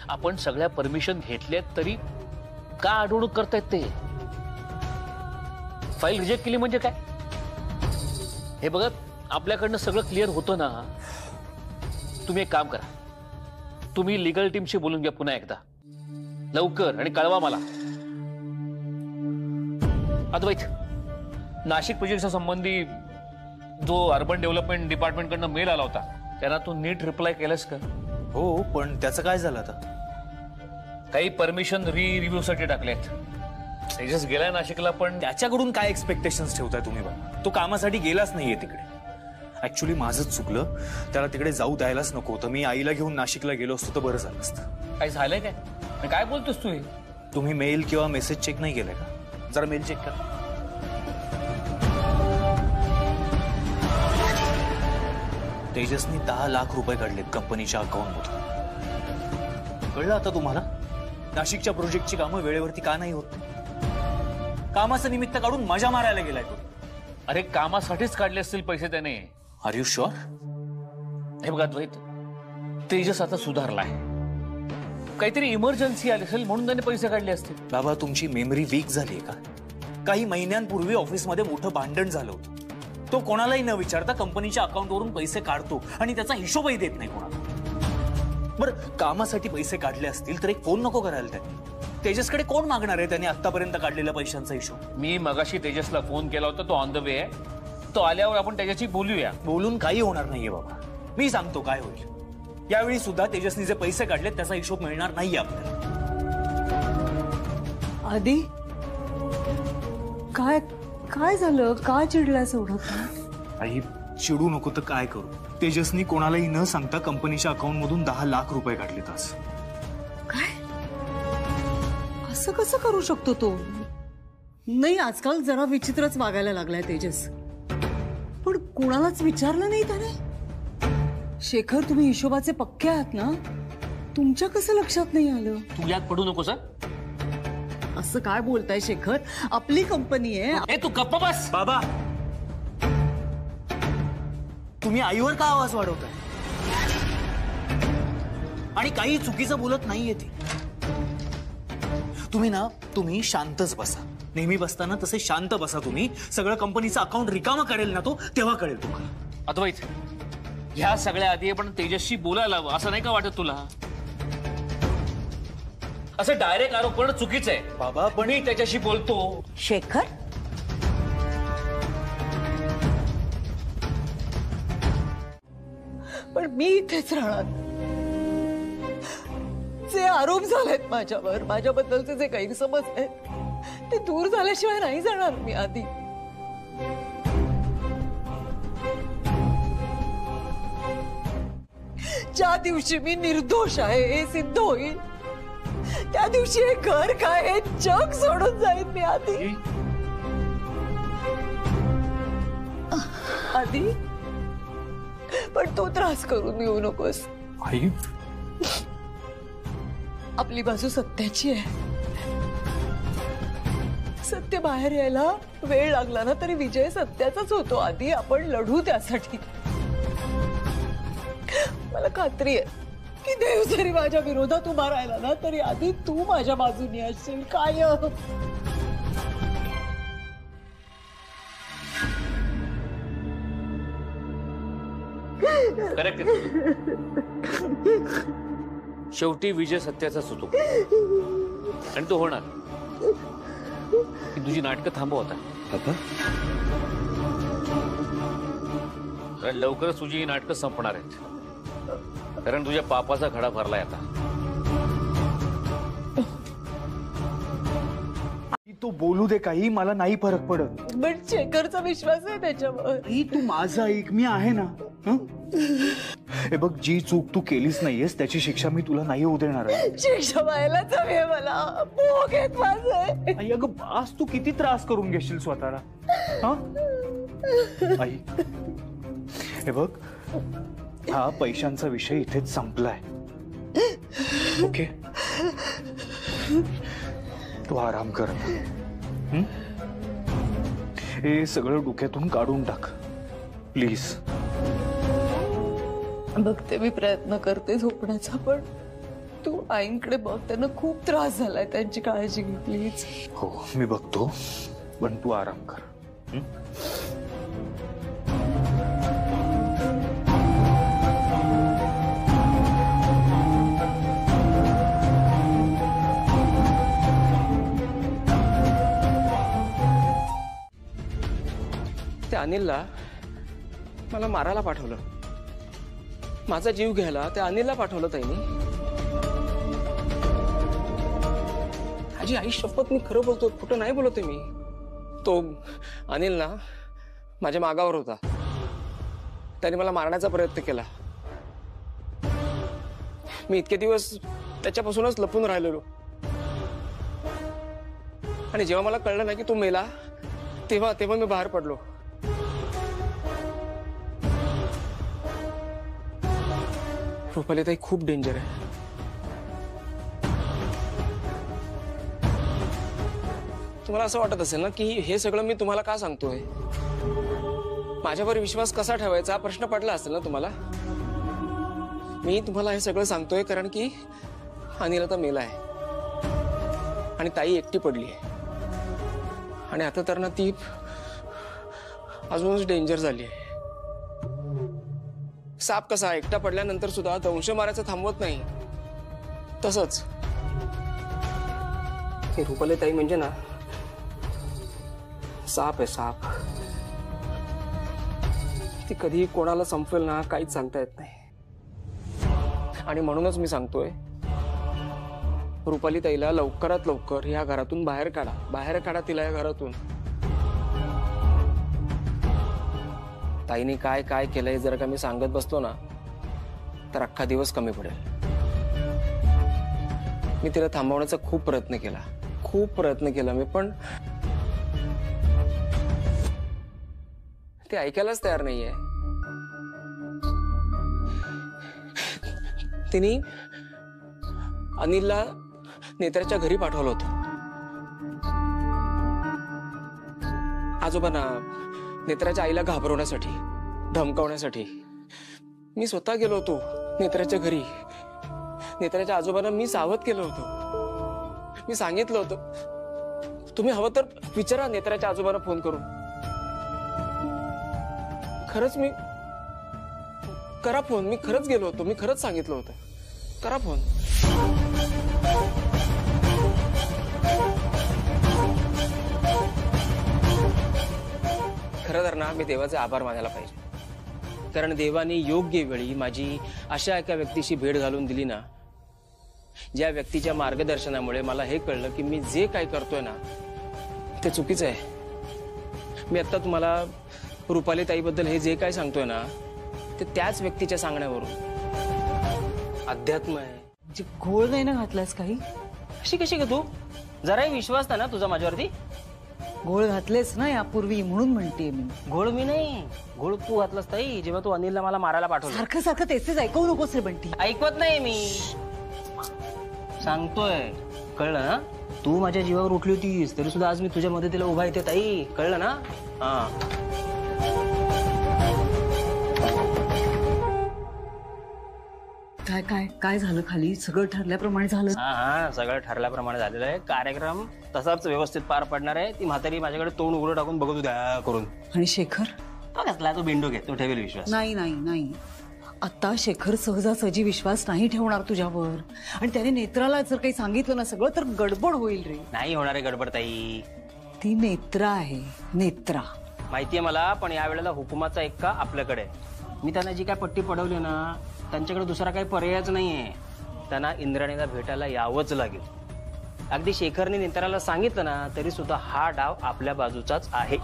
आपण सगळ्या परमिशन घेतल्यात तरी का अडवणूक करतायत ते? फाईल रिजेक्ट केली म्हणजे काय? हे बघा, आपल्याकडनं सगळं क्लिअर होतं ना. तुम्ही एक काम करा, तुम्ही लीगल टीमशी बोलून घ्या पुन्हा एकदा लवकर आणि कळवा मला. अद्वैत, नाशिक प्रोजेक्टच्या संबंधी जो अर्बन डेव्हलपमेंट डिपार्टमेंट कडनं मेल आला होता त्यांना तू नीट रिप्लाय केलास का? हो, पण त्याचं काय झालं आता? काही परमिशन रिव्ह्यू साठी टाकलेत. तेजस गेलाय नाशिकला, पण त्याच्याकडून काय एक्सपेक्टेशन्स ठेवताय तुम्ही बाबा? तो कामासाठी गेलाच नाहीये तिकडे. ऍक्च्युली माझंच चुकलं, त्याला तिकडे जाऊ द्यायलाच नको होतं. मी आईला घेऊन नाशिकला गेलो असतो तर बरं झालं असतं. काय झालंय काय? काय बोलतोस तू? तुम्ही मेल किंवा मेसेज चेक नाही केलाय का? जरा मेल चेक करा. तेजसनी 10 लाख रुपये काढलेत कंपनीच्या अकाउंटमधून. कळलं आता तुम्हाला? नाशिकच्या प्रोजेक्टची कामं वेळेवरती का नाही होत? कामाचं निमित्त काढून मजा मारायला गेलाय तो. अरे कामासाठीच काढले असतील पैसे त्याने. Are you sure? हे बघा द्वैत, तेजस आता सुधारलाय. काहीतरी इमर्जन्सी आली असेल म्हणून त्याने पैसे काढले असतील. बाबा, तुमची मेमरी वीक झाली का? काही महिन्यांपूर्वी ऑफिसमध्ये मोठं भांडण झालं होतं. तो कोणालाही न विचारता कंपनीच्या अकाउंटवरून पैसे काढतो आणि त्याचा हिशोबही देत नाही कोणाला. बरं, कामासाठी पैसे काढले असतील तर एक फोन नको करायला त्याने? तेजसकडे कोण मागणार आहे त्याने आतापर्यंत काढलेल्या पैशांचा हिशोब? मी मगाशी तेजसला फोन केला होता, तो ऑन द वे आहे. तो आल्यावर आपण त्याच्याशी बोलूया. बोलून काही होणार नाहीये बाबा. मी सांगतो काय होईल. यावेळी सुद्धा तेजसनी जे पैसे काढलेत त्याचा हिशोब मिळणार नाहीये आपल्याला. आधी काय काय झालं? का चिडलास एवढं? आई, चिडू नको तर काय करू? तेजसनी कोणालाही न सांगता कंपनीच्या अकाउंट मधून 10 लाख रुपये काढलेत आज. काय? असं कसं करू शकतो तो? नाही, आजकाल जरा विचित्रच वागायला लागलाय तेजस. पण कोणालाच विचारलं नाही त्याने? शेखर, तुम्ही हिशोबाचे पक्के आहात ना? तुमच्या कसं लक्षात नाही आलं? तू यात पडू नको सर. असं काय बोलताय शेखर? आपली कंपनी आहे. तू गप्प बस. बाबा, तुम्ही आईवर का आवाज वाढवताय? आणि काही चुकीचं बोलत नाहीये ती. तुम्ही शांतच बसा. नेहमी बसताना तसे शांत बसा तुम्ही. सगळं कंपनीचं अकाउंट रिकामा करेल ना तो, तेव्हा कळेल तुम्हाला. अद्वैत, ह्या सगळ्या आधी आपण तेजसशी बोलायला हवं, असं नाही का वाटत तुला? असं डायरेक्ट आरोप करणं चुकीचं आहे. बाबा, पण मी त्याच्याशी बोलतो. शेखर, पण मी इथेच राहणार. जे आरोप झालेत माझ्यावर, माझ्याबद्दलचे जे गैरसमज आहेत ते दूर झाल्याशिवाय नाही जाणार मी. आधी ज्या दिवशी मी निर्दोष आहे हे सिद्ध होईल त्या दिवशी हे घर काय हे जग सोडून जाईल मी. आधी पण तो त्रास करून येऊ नकोस. आई, आपली बाजू सत्याची आहे. सत्य बाहेर यायला वेळ लागला ना तरी विजय सत्याचाच होतो. आधी आपण लढू त्यासाठी. मला खात्री आहे की देव जरी माझ्या विरोधात उभा राहिला ना तरी आधी तू माझ्या बाजूने असशील काय. करेक्ट. शेवटी विजय सत्याचाच होतो आणि तो होणार. तुझी नाटकं थांबव आता. कारण लवकरच तुझी नाटकं संपणार आहेत. कारण तुझ्या पापाचा खडा भरलाय आता. तो बोलू दे काही, मला नाही फरक पडत. पण शेखरचा विश्वास आहे त्याच्यावर. तू माझा ऐक, मी आहे ना. हे बघ, जी चूक तू केलीच नाहीयेस त्याची शिक्षा मी तुला नाही होऊ देणार आहे. शिक्षा व्हायलाच हवी मला. भोग येत माझे. आई, अगं बास, तू किती त्रास करून घेशील स्वतःला? आई, हे बघ, हा पैशांचा विषय इथेच संपलाय. ओके, तू आराम कर. हे सगळं डोक्यातून काढून टाक प्लीज. बघते, मी प्रयत्न करते झोपण्याचा, पण तू आईंकडे बघ, त्यांना खूप त्रास झालाय, त्यांची काळजी घे प्लीज. हो मी बघतो, पण तू आराम कर. हं? त्या अनिलला मला मारायला पाठवलं, माझा जीव घ्यायला त्या अनिलला पाठवलं त्यांनी. माझी आई शपथ, मी खरं बोलतो, कुठं नाही बोलतोय मी. तो अनिल ना माझ्या मागावर होता, त्याने मला मारण्याचा प्रयत्न केला. मी इतके दिवस त्याच्यापासूनच लपून राहिलेलो, आणि जेव्हा मला कळलं ना की तो मेला, तेव्हा मी बाहेर पडलो. रुपाली ताई खूप डेंजर आहे. तुम्हाला असं वाटत असेल ना की हे सगळं मी तुम्हाला का सांगतोय, माझ्यावर विश्वास कसा ठेवायचा हा प्रश्न पडला असेल ना तुम्हाला. मी तुम्हाला हे सगळं सांगतोय कारण की अनिल आता मेला आहे आणि ताई एकटी पडली आहे, आणि आता तर ना ती अजूनच डेंजर झाली आहे. साप कसा एकटा पडल्यानंतर सुद्धा दंश मारायचं थांबवत नाही, तसंच हे रुपाली ताई म्हणजे ना साप आहे, साप. ती कधी कोणाला संपवेल ना काहीच सांगता येत नाही. आणि म्हणूनच मी सांगतोय, रुपाली ताईला लवकरात लवकर या घरातून बाहेर काढा तिला या घरातून. ताईने काय काय केलंय जर का मी सांगत बसलो ना तर अख्खा दिवस कमी पडेल. मी तिला थांबवण्याचा खूप प्रयत्न केला मी, पण ते ऐकायलाच तयार नाहीये. तिने अनिलला नेत्राच्या घरी पाठवलं होतं. आजोबांना, नेत्राच्या आईला घाबरवण्यासाठी, धमकावण्यासाठी. मी स्वतः गेलो होतो नेत्राच्या घरी. नेत्राच्या आजोबांना मी सावध केलं होतं. मी सांगितलं होतं, तुम्ही हवं तर विचारा नेत्राच्या आजोबांना फोन करून. खरंच मी करा फोन. मी खरंच गेलो होतो, मी खरंच सांगितलं होतं, करा फोन. खरं तर ना मी देवाचे आभार मानायला पाहिजे, कारण देवाने योग्य वेळी माझी अशा एका व्यक्तीशी भेट घालून दिली ना, ज्या व्यक्तीच्या मार्गदर्शनामुळे मला हे कळलं की मी जे काय करतोय ना ते चुकीचं आहे. मी आता तुम्हाला रुपाली ताईबद्दल हे जे काय सांगतोय ना ते त्याच व्यक्तीच्या सांगण्यावरून. अध्यात्म आहे. घोळ नाही ना घातलास काही? अशी कशी ग तू? जराही विश्वास नाही ना तुझा माझ्यावरती? घोळ घातलेस ना यापूर्वी, म्हणून म्हणते मी. घोळ मी नाही, घोळ तू घातलास ताई, जेव्हा तू अनिलला मला मारायला पाठवलं. सारखं सारखं तेच ऐकवू नकोस रे बंटी. ऐकवत नाही मी, सांगतोय. कळलं ना? तू माझ्या जीवावर उठली होतीस तरी सुद्धा आज मी तुझ्या मदतीला उभा येते ताई, कळलं ना? हा. काय काय काय झालं खाली? सगळं ठरल्याप्रमाणे झालं? हा, सगळं ठरल्याप्रमाणे झालेलं आहे. कार्यक्रम तसाच व्यवस्थित पार पडणार आहे. ती म्हातारी माझ्याकडे तोंड उघडं टाकून बघत उद्या करून. आणि शेखर? तो कसला? तो बिंडो घे, तो ठेवेल विश्वास. नाही नाही नाही, आता शेखर सहजासहजी विश्वास नाही ठेवणार तुझ्यावर. आणि त्याने नेत्राला जर काही सांगितलं ना सगळं तर गडबड होईल रे. नाही होणार आहे गडबड ताई. ती नेत्रा आहे, नेत्रा. माहितीये मला, पण यावेळेला हुकुमाचा एक्का आपल्याकडे. मी त्यांना जी काय पट्टी पडवली ना, त्यांच्याकडे दुसरा काही पर्यायच नाहीये. त्यांना इंद्राणीला भेटायला यावंच लागेल. अगदी शेखरने नेत्राला सांगितलं ना तरी सुद्धा हा डाव आपल्या बाजूचाच आहे.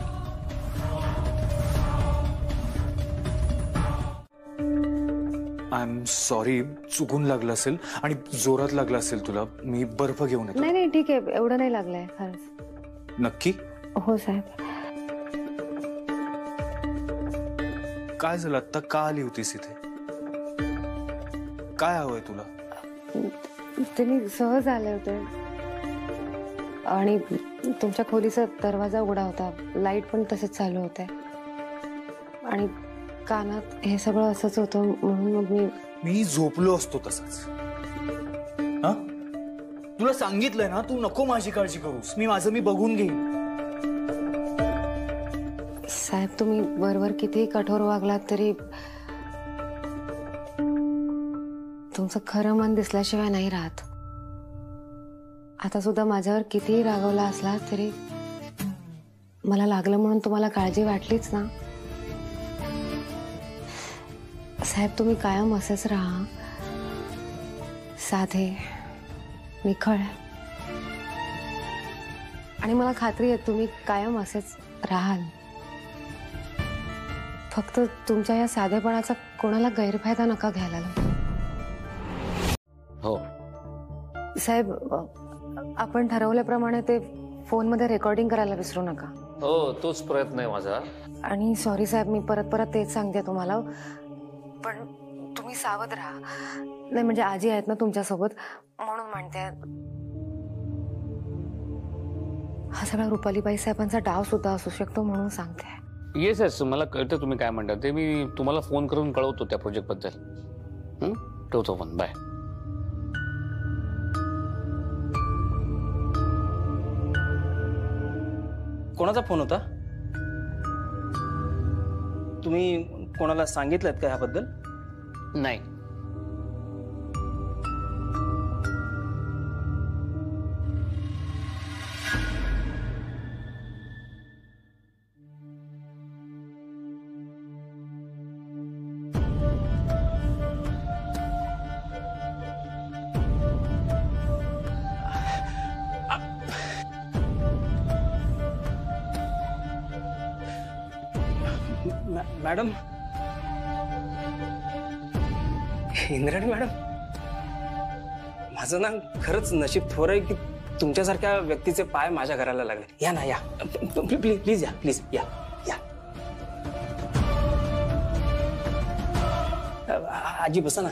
आय एम सॉरी, चुकून लागलं असेल आणि जोरात लागलं असेल तुला. मी बर्फ घेऊन येतो. नाही नाही ठीक आहे, एवढं नाही लागलंय खरंच. नक्की? हो साहेब. काय झालं? आत्ता का आली होतीस इथे? काय हवंय तुला? ते मी सहज आले होते आणि तुमच्या खोलीचा दरवाजा उघडा होता, लाईट पण तसेच चालू होते आणि कानात हे सगळं असंच होतं, म्हणून मग मी झोपलो असतो तसाच. तुला सांगितलंय ना, तू नको माझी काळजी करूस. मी बघून घेईन. साहेब, तुम्ही वरवर कितीही कठोर वागलात तरी तुमचं खरं मन दिसल्याशिवाय नाही राहत. आता सुद्धा माझ्यावर कितीही रागवला असला तरी मला लागलं म्हणून तुम्हाला काळजी वाटलीच ना. साहेब, तुम्ही कायम असेच राहा, साधे, निखळ, आणि मला खात्री आहे तुम्ही कायम असेच राहाल. फक्त तुमच्या या साधेपणाचा कोणाला गैरफायदा नका घ्यायला लावू. हो, साहेब, आपण ठरवल्याप्रमाणे ते फोनमध्ये रेकॉर्डिंग करायला विसरू नका. हो, तोच प्रयत्न आहे माझा. आणि सॉरी साहेब, मी परत तेच सांगते तुम्हाला, पण तुम्ही सावध राहा. नाही म्हणजे आजी आहेत ना तुमच्यासोबत, म्हणून म्हणते. हा सगळा रुपालीबाई साहेबांचा डाव सुद्धा असू शकतो म्हणून सांगते. येस येस, मला कळतं तुम्ही काय म्हणता ते. मी तुम्हाला फोन करून कळवतो त्या प्रोजेक्ट बद्दल. ठेवतो फोन. बाय. कोणाचा फोन होता? तुम्ही कोणाला सांगितलं का ह्याबद्दल? नाही. मॅडम, इंद्राणी मॅडम, माझं ना खरंच नशीब थोर आहे की तुमच्यासारख्या व्यक्तीचे पाय माझ्या घराला लागले. या ना, या प्लीज प्लीज, या प्लीज, या या. आजी बसा ना.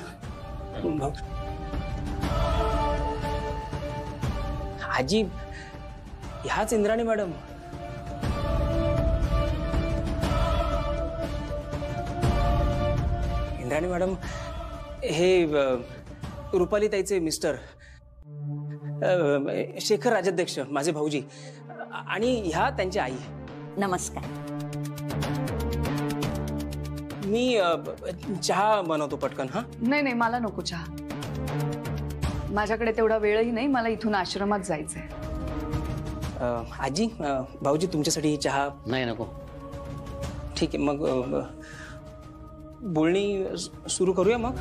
आजी, ह्याच इंद्राणी मॅडम. इंद्राणी मॅडम, हे रुपाली ताईचे मिस्टर शेखर राजाध्यक्ष, माझे भाऊजी, आणि ह्या त्यांची आई. नमस्कार. मी चहा बनवतो पटकन. हा, नाही, मला नको चहा. माझ्याकडे तेवढा वेळही नाही. मला इथून आश्रमात जायचंय. आजी, भाऊजी तुमच्यासाठी चहा. नाही, नको. ठीक आहे, मग बोलणी सुरू करूया. मग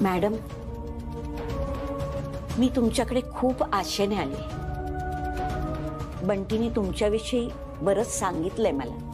मॅडम, मी तुमच्याकडे खूप आशेने आले. बंटीने तुमच्याविषयी बरंच सांगितलंय मला.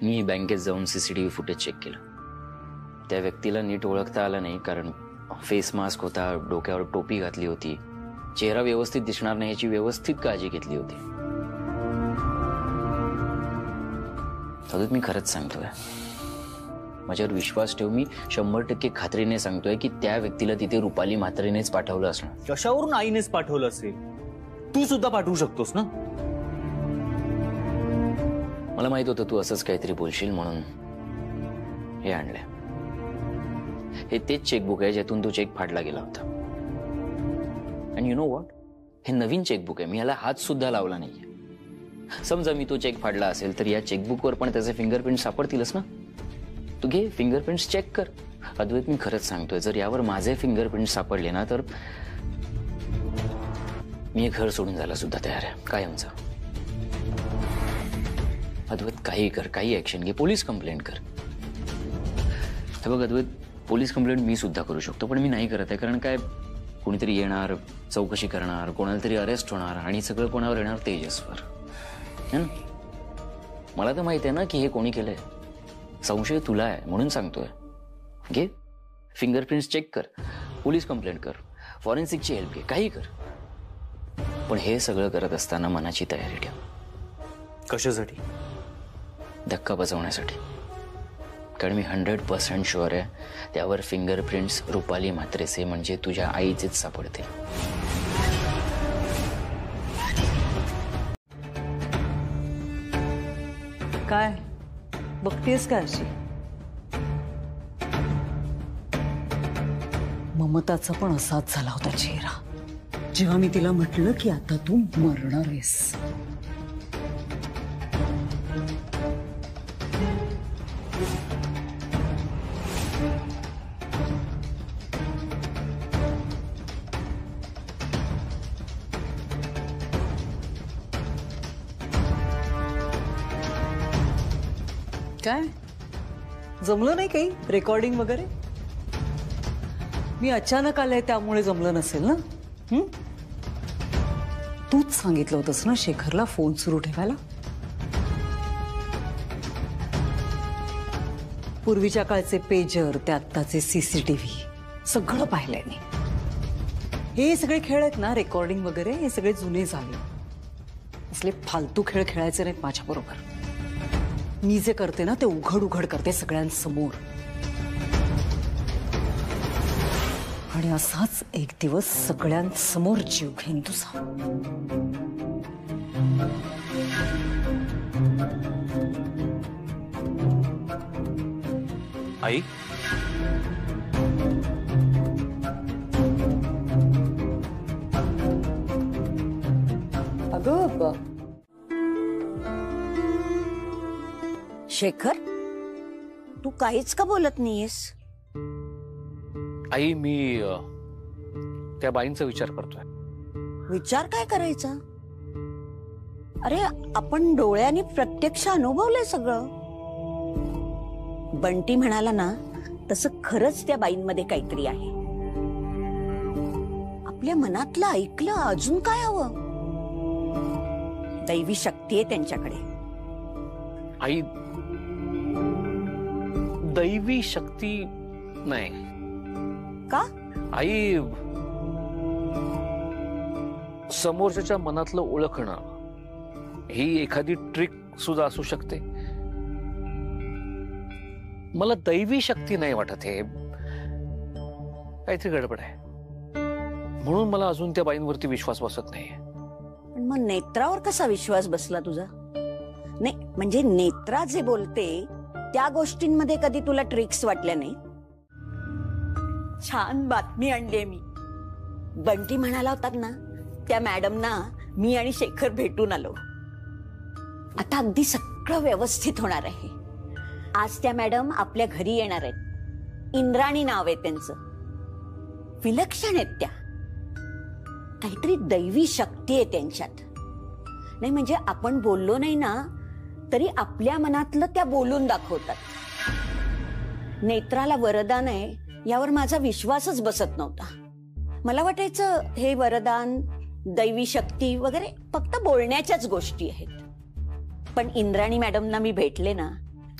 मी बँकेत जाऊन CCTV फुटेज चेक केलं. त्या व्यक्तीला नीट ओळखता आलं नाही, कारण फेस मास्क होता, डोक्यावर टोपी घातली होती, चेहरा व्यवस्थित दिसणार नाही याची व्यवस्थित काळजी घेतली होती. मी खरंच सांगतोय, माझ्यावर विश्वास ठेव. मी 100% खात्रीने सांगतोय की त्या व्यक्तीला तिथे रुपाली म्हात्रेनेच पाठवलं असणार. कशावरून आईनेच पाठवलं असेल? तू सुद्धा पाठवू शकतोस ना. मला माहित होतं तू असंच काहीतरी बोलशील, म्हणून हे आणलंय. हे तेच चेकबुक आहे ज्यातून तो चेक फाडला गेला होता. अँड यू नो व्हॉट, हे नवीन चेकबुक आहे. मी याला हात सुद्धा लावला नाहीये. समजा मी तो चेक फाडला असेल तर या चेकबुकवर पण त्याचे फिंगरप्रिंट सापडतीलच ना. तू घे, फिंगरप्रिंट्स चेक कर. अद्वैत, मी खरंच सांगतोय, जर यावर माझे फिंगरप्रिंट सापडले ना तर मी हे घर सोडून जायला सुद्धा तयार आहे, कायमचा. अद्वैत, काही कर, काही ऍक्शन घे, पोलीस कंप्लेंट कर. हे बघ अद्वैत, पोलीस कंप्लेंट मी सुद्धा करू शकतो, पण मी नाही करत आहे. कारण काय, कोणीतरी येणार, चौकशी करणार, कोणाला तरी अरेस्ट होणार, आणि सगळं कोणावर येणार? तेजसवर. है ना? मला तर माहिती आहे ना की हे कोणी केलंय. संशय तुला आहे म्हणून सांगतोय. घे, फिंगरप्रिंट्स चेक कर, पोलीस कंप्लेंट कर, फॉरेन्सिकची हेल्प घे, काही कर. पण हे सगळं करत असताना मनाची तयारी ठेव. कशासाठी? धक्का बसवण्यासाठी. कारण मी 100% शुअर आहे त्यावर फिंगरप्रिंट्स रुपाली म्हात्रेचे म्हणजे तुझ्या आईचेच सापडते. काय बघतेस का अशी? ममताचा पण असाच झाला होता चेहरा जेव्हा मी तिला म्हटलं की आता तू मरणार आहेस. काय जमलं नाही काही रेकॉर्डिंग वगैरे? मी अचानक आले त्यामुळे जमलं नसेल ना? तूच सांगितलं होतंस ना शेखरला फोन सुरू ठेवायला. पूर्वीच्या काळचे पेजर, ते आत्ताचे CCTV सगळं पाहिलंय मी. हे सगळे खेळ आहेत ना, रेकॉर्डिंग वगैरे, हे सगळे जुने झाले. असले फालतू खेळ खेळायचे नाहीत माझ्या बरोबर. मी जे करते ना ते उघड उघड करते सगळ्यांसमोर. आणि असाच एक दिवस सगळ्यांसमोर जीव घेईन तुझा. आई, अगं शेखर, तू काहीच का बोलत नाहीयेस? आई, मी त्या बाईंचा विचार करतोय. विचार काय करायचा? अरे आपण डोळ्यांनी प्रत्यक्ष अनुभवलंय सगळं. बंटी म्हणाला ना तसं खरंच त्या बाईंमध्ये काहीतरी आहे. आपल्या मनातलं ऐकलं, अजून काय हवं? दैवी शक्ती आहे त्यांच्याकडे. आई, दैवी शक्ती नाही. का? आई, समोरच्याच्या मनातलं ओळखणं ही एखादी ट्रिक सुद्धा असू शकते. मला दैवी शक्ती नाही वाटत. हे काहीतरी गडबड आहे. म्हणून मला अजून त्या बाईंवरती विश्वास बसत नाही. पण मग नेत्रावर कसा विश्वास बसला तुझा? नाही म्हणजे नेत्रा जे बोलते त्या गोष्टींमध्ये कधी तुला ट्रिक्स वाटल्या नाही? छान बातमी आणली मी. बंटी म्हणाला होता ना त्या मॅडमना मी आणि शेखर भेटून आलो. आता अगदी सगळं व्यवस्थित होणार आहे. आज त्या मॅडम आपल्या घरी येणार आहेत. इंद्राणी नाव आहे त्यांचं. विलक्षण आहेत त्या. काहीतरी दैवी शक्ती आहे त्यांच्यात. नाही म्हणजे आपण बोललो नाही ना तरी आपल्या मनातलं त्या बोलून दाखवतात. नेत्राला वरदान आहे यावर माझा विश्वासच बसत नव्हता. मला वाटायचं हे वरदान, दैवी शक्ती वगैरे फक्त बोलण्याच्याच गोष्टी आहेत. पण इंद्राणी मॅडमना मी भेटले ना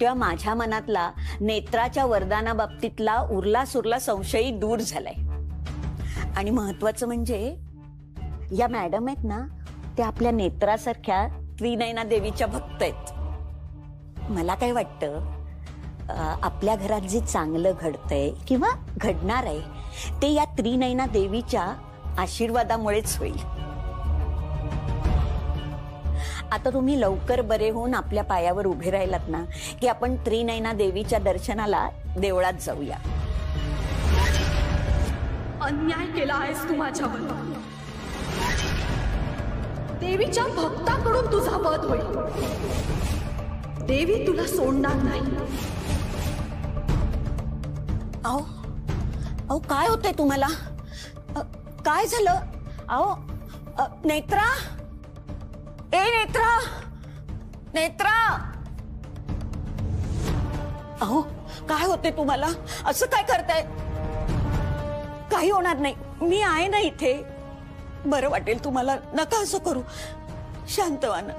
तेव्हा माझ्या मनातला नेत्राच्या वरदानाबाबतीतला उरला सुरला संशयही दूर झालाय. आणि महत्वाचं म्हणजे या मॅडम आहेत ना त्या आपल्या नेत्रासारख्या त्रिनयना देवीच्या भक्त आहेत. मला काय वाटतं आपल्या घरात जे चांगलं घडतंय किंवा घडणार आहे ते या त्रिनयना देवीच्या आशीर्वादामुळेच होईल. आता तुम्ही लवकर बरे होऊन आपल्या पायावर उभे राहिलात ना की आपण त्रिनयना देवीच्या दर्शनाला देवळात जाऊया. अन्याय केला आहेस तू माझ्यावर. देवीच्या भक्ताकडून तुझा वध होईल. देवी तुला सोडणार नाही. अहो अहो काय होतंय तुम्हाला? काय झालं? अहो नेत्रा, ए नेत्रा, नेत्रा. अहो काय होतंय तुम्हाला? असं काय करताय? काही होणार नाही, मी आहे ना इथे. बरं वाटेल तुम्हाला. नका असं करू. शांत व्हा ना.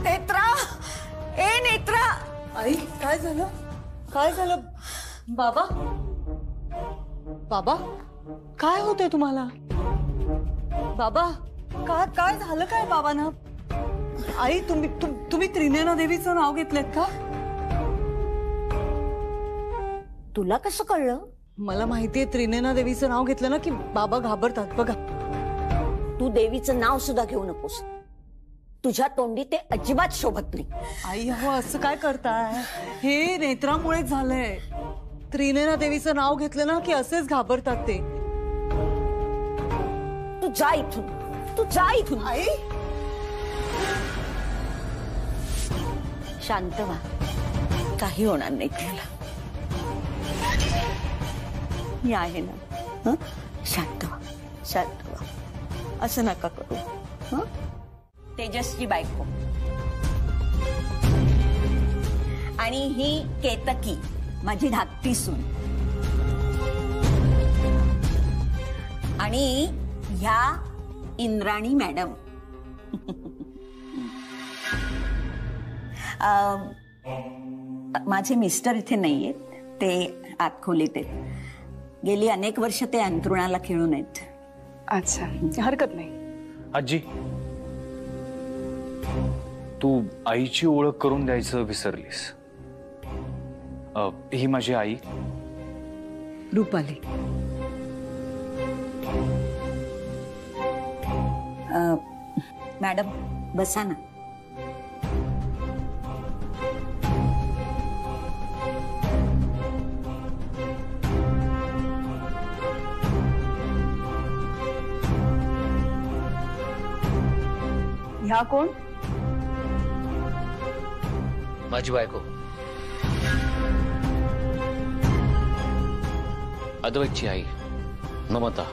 नेत्रा, ए नेत्रा, आई काय झालं? काय झालं? बाबा बाबा काय होतंय तुम्हाला? बाबा काय काय झालं काय बाबांना? आई तुम्ही त्रिनेना देवीचं नाव घेतलंय का? तुला कसं कळलं? मला माहितीये त्रिनेना देवीचं नाव घेतलं ना की बाबा घाबरतात बघा. तू देवीचं नाव सुद्धा घेऊ नकोस. तुझ्या तोंडी ते अजिबात शोभत नाही. आई हो असं काय करताय? हे नेत्रामुळे झालंय. त्रिनेना देवीचं नाव घेतलं ना की असेच घाबरतात ते. तू जा इथून, तू जा इथून. आई शांत व्हा, काही होणार नाही तुला. मी आहे ना. हं? शांत व्हा, शांत व्हा. असं नका करू. हं? तेजसची बायको आणि ही केतकी माझी धाकटी सून आणि ह्या इंद्राणी मॅडम. माझे मिस्टर इथे नाहीयेत, ते आत खोलीत आहेत. गेली अनेक वर्ष ते अंथरुणाला खेळून आहेत. अच्छा, हरकत नाही. आजी, तू आईची ओळख करून द्यायचं विसरलीस. ही माझी आई रुपाली. मॅडम बसा ना. ह्या कोण? माझी बायको अद्वैतची आई ममता.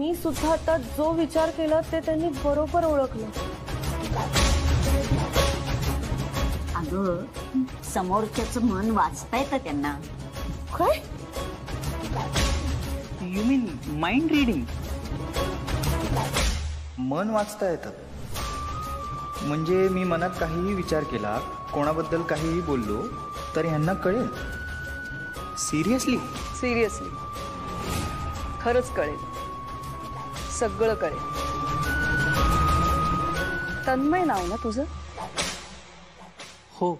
मी सुद्धा आता जो विचार केला ते त्यांनी बरोबर ओळखलं. अगं समोरच्याचं मन वाचता येतं त्यांना. काय? You mean mind reading? मन वाचता येतं म्हणजे मी मनात काहीही विचार केला, कोणाबद्दल काहीही बोललो तर ह्यांना कळेल. सिरियसली? सिरियसली खरंच कळेल, सगळं कळेल. तन्मय नाव ना तुझं? हो.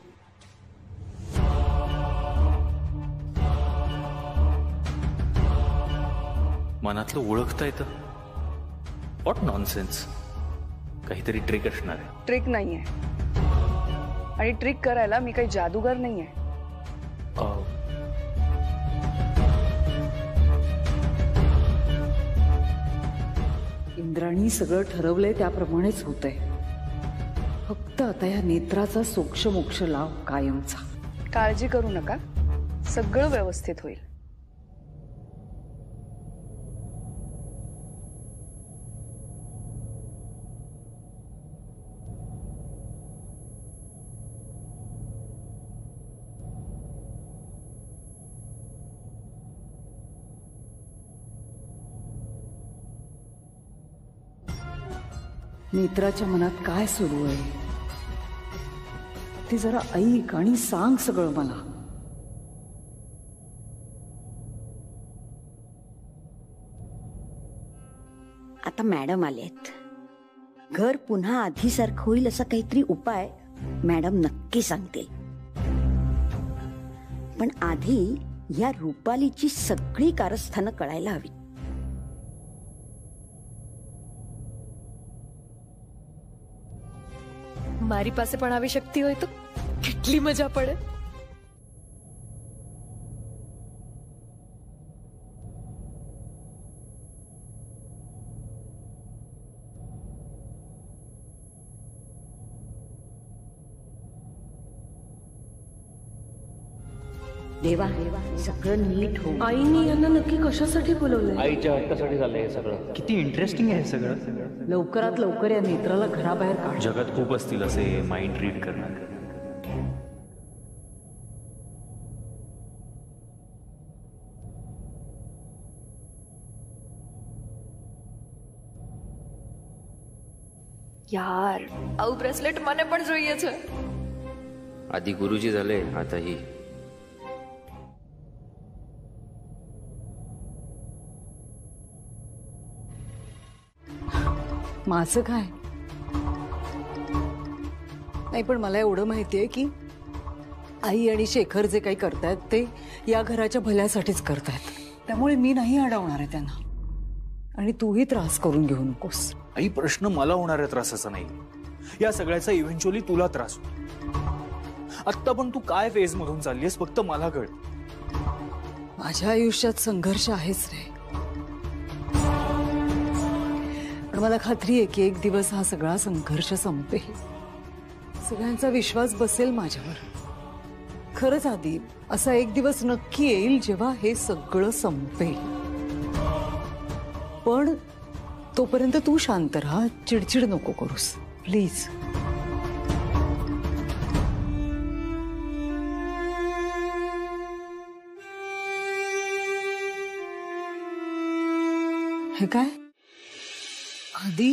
मनातलं ओळखता येतं? What nonsense. काहीतरी ट्रिक असणार आहे. ट्रिक नाहीये आणि ट्रिक करायला मी काही जादूगर नाहीये. इंद्राणी सगळं ठरवलंय त्याप्रमाणेच होतंय. फक्त आता या नेत्राचा सोक्ष मोक्ष लाव कायमचा. काळजी करू नका, सगळं व्यवस्थित होईल. नेत्राच्या मनात काय सुरू आहे ते जरा ऐक आणि सांग सगळं मला. आता मॅडम आलेत. घर पुन्हा आधीसारखं होईल असा काहीतरी उपाय मॅडम नक्की सांगतील. पण आधी या रुपालीची सगळी कारस्थानं कळायला हवी. મારી પાસે પણ આવી શક્તિ હોય તો કેટલી મજા પડે. देवा सगळं नीट हो. आईनी यांना नक्की कशासाठी बोलवलंय? आईच्या हट्टासाठी झालंय हे सगळं. किती इंटरेस्टिंग आहे हे सगळं. लवकरात लवकर या नेत्राला घराबाहेर काढ. जगात खूप असतील असे माइंड रीड करणार. યાર આવું બ્રેસલેટ મને પણ જોઈએ છે. आधी गुरुजी झाले, आता ही. माझं काय नाही, पण मला एवढं माहितीये की आई आणि शेखर जे काही करतायत ते या घराच्या भल्यासाठीच करतायत. त्यामुळे मी नाही अडवणार आहे त्यांना, आणि तूही त्रास करून घेऊ नकोस. आई, प्रश्न मला होणाऱ्या त्रासाचा नाही, या सगळ्याचा इव्हेंच्युअली तुला त्रास होतो. आत्ता पण तू काय फेज मधून चाललीस फक्त मला कळ. माझ्या आयुष्यात संघर्ष आहेच रे, पण मला खात्री आहे की एक दिवस हा सगळा संघर्ष संपेल. सगळ्यांचा विश्वास बसेल माझ्यावर. खरंच आधी असा एक दिवस नक्की येईल जेव्हा हे सगळं संपेल. पण तोपर्यंत तू शांत राहा, चिडचिड नको करूस प्लीज. हे काय आधी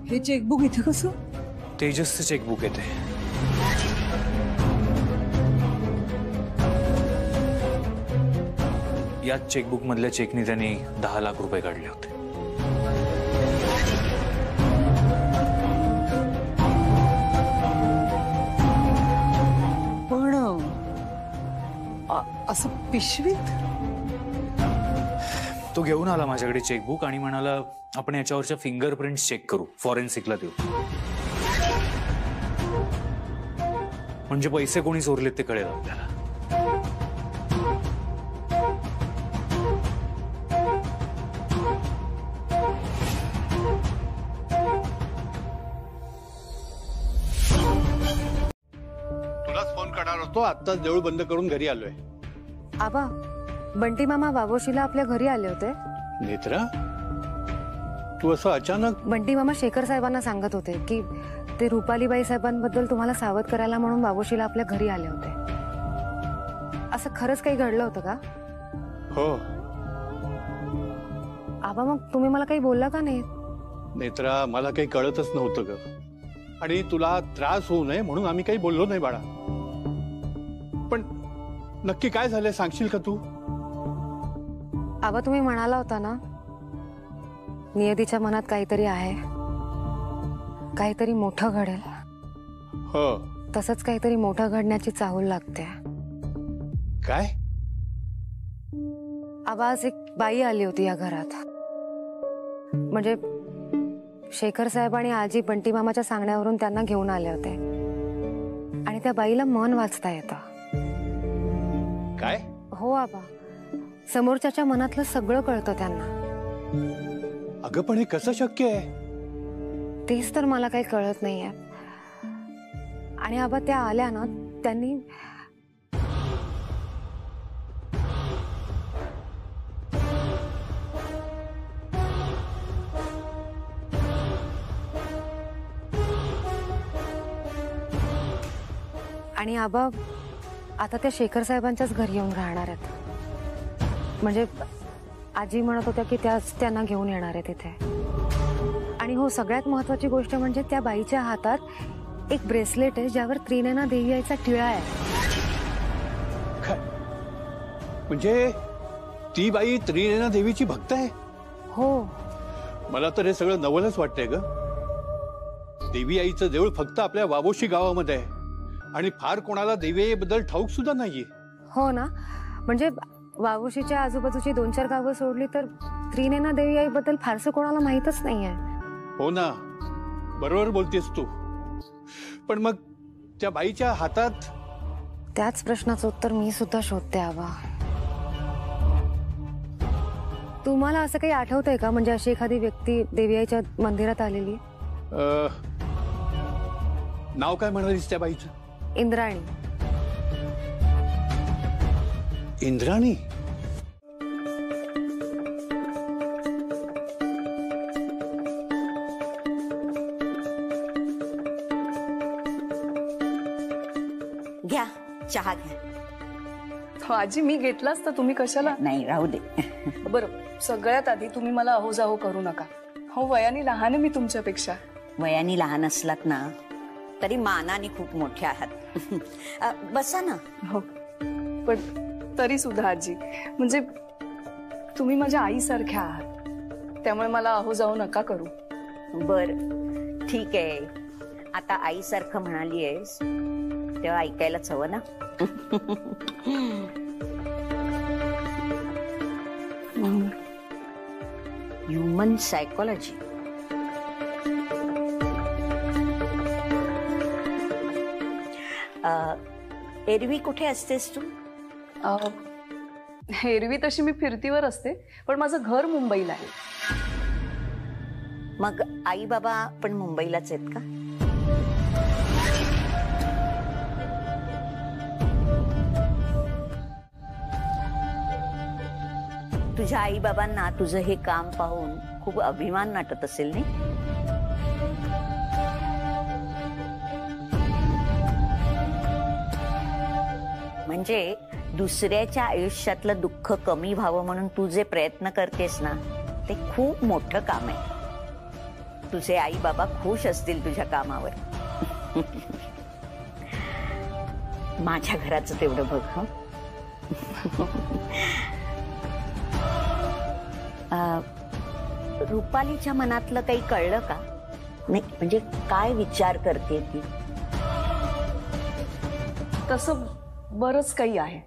हे चेकबुक इथे कसं? तेजसचं चेकबुक येते. या चेकबुक मधल्या चेकने त्यांनी 10 लाख रुपये काढले होते. पण असं पिशवीत? तो घेऊन आला माझ्याकडे चेकबुक आणि म्हणाला आपण याच्यावरच्या फिंगरप्रिंट्स चेक करू, फॉरेन्सिकला देऊ. म्हणजे पैसे कोणी चोरलेत ते कळेल आपल्याला. तुलाच फोन करणार होतो, आत्ताच देऊळ बंद करून घरी आलोय. आबा, बंटी मामा वावोशीला आपल्या घरी आले होते. नेत्रा, तू असं अचानक? बंटी मामा शेखर साहेबांना सांगत होते की ते रुपालीबाई साहेबांबद्दल तुम्हाला सावध करायला म्हणून वावोशीला आपल्या घरी आले होते. असं खरंच काही घडलं होतं का? हो. आबा, मग तुम्ही मला काही बोलला का नाही? नेत्रा, मला काही कळतच नव्हतं ग, आणि तुला त्रास होऊ नये म्हणून आम्ही काही बोललो नाही बाळा. पण नक्की काय झालंय सांगशील का तू? आबा, तुम्ही म्हणाला होता ना नियतीच्या मनात काहीतरी आहे, काहीतरी मोठं घडेल. हो. तसंच काहीतरी मोठं घडण्याची चाहूल लागते. काय? आबा, आज एक बाई आली होती या घरात. म्हणजे शेखर साहेब आणि आजी बंटी मामाच्या सांगण्यावरून त्यांना घेऊन आले होते, आणि त्या बाईला मन वाचता येतं. काय? हो आबा, समोरच्याच्या मनातलं सगळं कळतं त्यांना. अगं, पण हे कसं शक्य आहे? तेच तर मला काही कळत नाहीये. आणि आबा, त्या आल्या ना, त्यांनी आणि आबा आता त्या शेखर साहेबांच्याच घरी येऊन राहणार आहेत. म्हणजे आजी म्हणत होत्या की त्याच त्यांना घेऊन येणार आहेत इथे. आणि हो, सगळ्यात महत्वाची गोष्ट म्हणजे त्या बाईच्या हातात एक ब्रेसलेट आहे ज्यावर त्रिनयना देवी आईचा टिळा आहे. म्हणजे ती बाई त्रिनयना देवीची भक्त आहे? हो. मला तर हे सगळं नवलच वाटतंय ग. देवी आईचं देऊळ फक्त आपल्या वावोशी गावामध्ये आहे आणि फार कोणाला देवी आईबद्दल ठाऊक सुद्धा नाहीये. हो ना, म्हणजे वावोशीच्या आजूबाजूची 2-4 गावं सोडली तर त्रिनयना देवी आईबद्दल फारसं कोणाला माहीतच नाहीये. हो ना, बरोबर बोलतेस तू. पण मग त्या बाईच्या हातात? त्याच प्रश्नाचं उत्तर मी सुद्धा शोधते आबा. तुम्हाला असं काही आठवतंय का, म्हणजे अशी एखादी व्यक्ती देवी आईच्या मंदिरात आलेली? नाव काय म्हणालीस त्या बाईचं? इंद्राणी. इंद्राणी? घ्या चहा घ्या. हो आजी, मी घेतलाच तर तुम्ही कशाला? नाही राहू दे. बरं, सगळ्यात आधी तुम्ही मला अहो जाहो करू नका. हो, वयाने लहान आहे मी तुमच्यापेक्षा. वयाने लहान असलात ना तरी मानाने खूप मोठे आहात. बसा ना. हो, पण तरी सुद्धा आजी, म्हणजे तुम्ही माझ्या आईसारख्या आहात, त्यामुळे मला अहो जाऊ नका करू. बर, ठीक आहे. आता आईसारखं म्हणाली आहेस तेव्हा ऐकायलाच हवं ना. Human psychology. एरवी कुठे असतेस तू? एरवी तशी मी फिरतीवर असते, पण माझं घर मुंबईला आहे. मग आई बाबा पण मुंबईलाच आहेत का? तुझ्या आई बाबांना तुझं हे काम पाहून खूप अभिमान वाटत असेल नाही? म्हणजे दुसऱ्याच्या आयुष्यातलं दुःख कमी व्हावं म्हणून तू जे प्रयत्न करतेस ना, ते खूप मोठं काम आहे. तुझे आई बाबा खुश असतील तुझ्या कामावर. माझ्या घराचं तेवढं बघ. हं. रुपालीच्या मनातलं काही कळलं का? नाही, म्हणजे काय विचार करते ती? तसं बरंच काही आहे.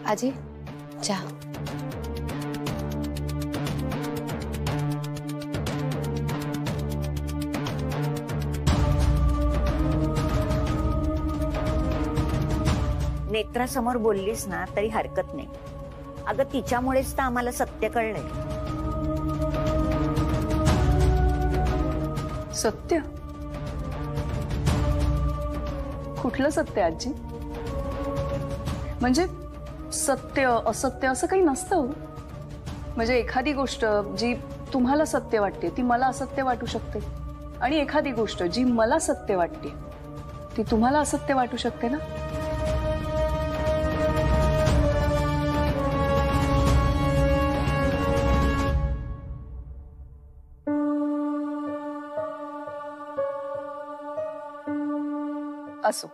आजी चहा. नेत्रासमोर बोललीस ना तरी हरकत नाही. अगं तिच्यामुळेच तर आम्हाला सत्य कळलंय. सत्य? कुठलं सत्य आजी? म्हणजे सत्य असत्य असं काही नसतं. म्हणजे एखादी गोष्ट जी तुम्हाला सत्य वाटते ती मला असत्य वाटू शकते, आणि एखादी गोष्ट जी मला सत्य वाटते ती तुम्हाला असत्य वाटू शकते ना. असो,